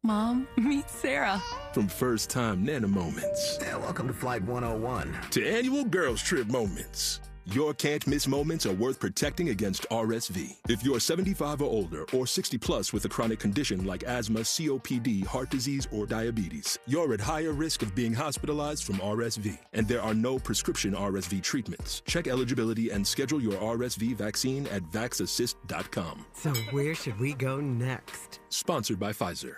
Speaker 17: Mom, meet Sarah.
Speaker 18: From first-time Nana moments.
Speaker 23: Yeah, welcome to Flight 101.
Speaker 18: To annual girls trip moments. Your can't-miss moments are worth protecting against RSV. If you're 75 or older or 60 plus with a chronic condition like asthma, COPD, heart disease, or diabetes, you're at higher risk of being hospitalized from RSV. And there are no prescription RSV treatments. Check eligibility and schedule your RSV vaccine at vaxassist.com.
Speaker 19: So where should we go next?
Speaker 18: Sponsored by Pfizer.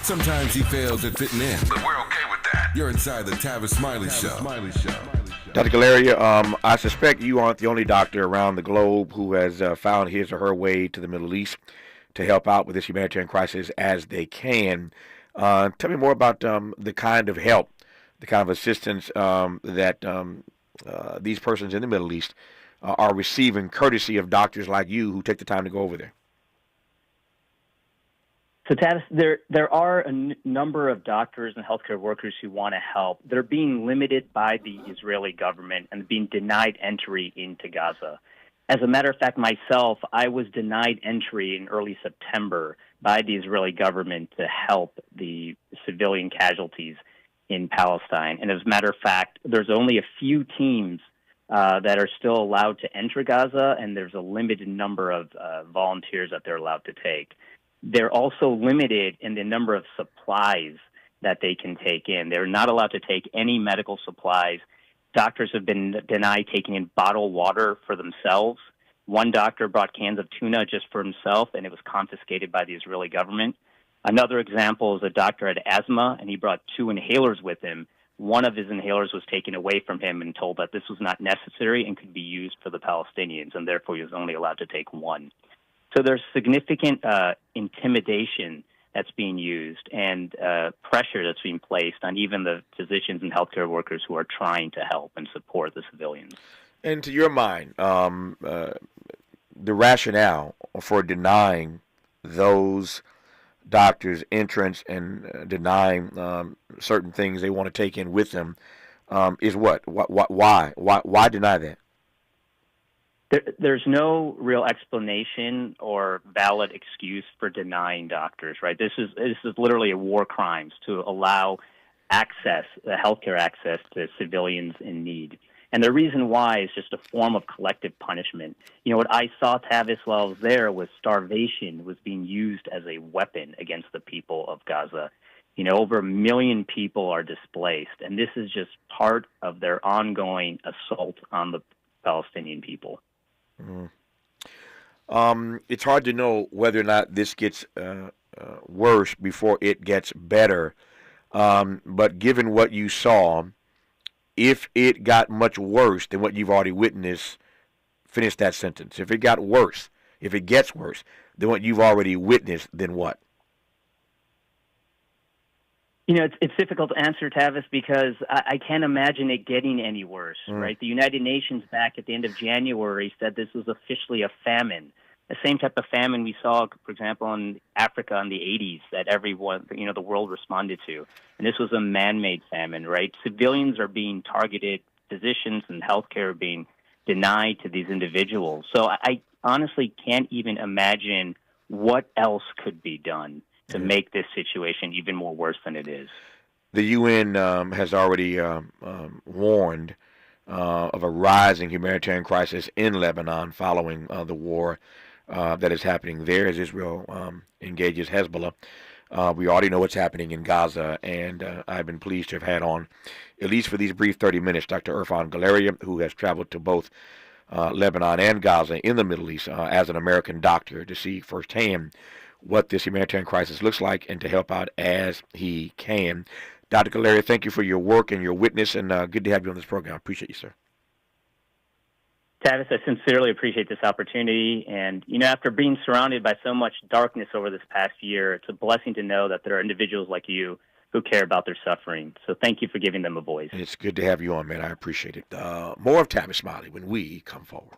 Speaker 1: Sometimes he fails at fitting in, but we're okay with that. You're inside the Tavis Smiley Show.
Speaker 4: Dr. Galera, I suspect you aren't the only doctor around the globe who has found his or her way to the Middle East to help out with this humanitarian crisis as they can. Tell me more about the kind of help, the kind of assistance that these persons in the Middle East are receiving, courtesy of doctors like you who take the time to go over there.
Speaker 6: So, Tavis, there are a number of doctors and healthcare workers who want to help. They're being limited by the Israeli government and being denied entry into Gaza. As a matter of fact, myself, I was denied entry in early September by the Israeli government to help the civilian casualties in Palestine. And as a matter of fact, there's only a few teams that are still allowed to enter Gaza, and there's a limited number of volunteers that they're allowed to take. They're also limited in the number of supplies that they can take in. They're not allowed to take any medical supplies. Doctors have been denied taking in bottled water for themselves. One doctor brought cans of tuna just for himself, and it was confiscated by the Israeli government. Another example is a doctor had asthma, and he brought 2 inhalers with him. One of his inhalers was taken away from him and told that this was not necessary and could be used for the Palestinians, and therefore he was only allowed to take one. So there's significant intimidation that's being used and pressure that's being placed on even the physicians and healthcare workers who are trying to help and support the civilians.
Speaker 4: And to your mind, the rationale for denying those doctors entrance and denying certain things they want to take in with them is what? Why deny that?
Speaker 6: There's no real explanation or valid excuse for denying doctors, right? This is literally a war crimes to allow access, healthcare access to civilians in need. And the reason why is just a form of collective punishment. You know, what I saw, Tavis, while I was there was starvation was being used as a weapon against the people of Gaza. You know, over 1 million people are displaced, and this is just part of their ongoing assault on the Palestinian people.
Speaker 4: It's hard to know whether or not this gets worse before it gets better. But given what you saw, if it got much worse than what you've already witnessed, finish that sentence. If it got worse, if it gets worse than what you've already witnessed, then what?
Speaker 6: You know, it's difficult to answer, Tavis, because I can't imagine it getting any worse, right? The United Nations back at the end of January said this was officially a famine, the same type of famine we saw, for example, in Africa in the 80s that everyone, you know, the world responded to. And this was a man-made famine, right? Civilians are being targeted, physicians and healthcare are being denied to these individuals. So I honestly can't even imagine what else could be done to make this situation even more worse than it is.
Speaker 4: The UN has already warned of a rising humanitarian crisis in Lebanon following the war that is happening there as Israel engages Hezbollah. We already know what's happening in Gaza, and I've been pleased to have had on, at least for these brief 30 minutes, Dr. Irfan Galeria, who has traveled to both Lebanon and Gaza in the Middle East as an American doctor to see firsthand what this humanitarian crisis looks like and to help out as he can. Dr. Galeria, thank you for your work and your witness, and good to have you on this program. I appreciate you, sir.
Speaker 6: Tavis, I sincerely appreciate this opportunity. And, you know, after being surrounded by so much darkness over this past year, it's a blessing to know that there are individuals like you who care about their suffering. So thank you for giving them a voice.
Speaker 4: It's good to have you on, man. I appreciate it. More of Tavis Smiley when we come forward.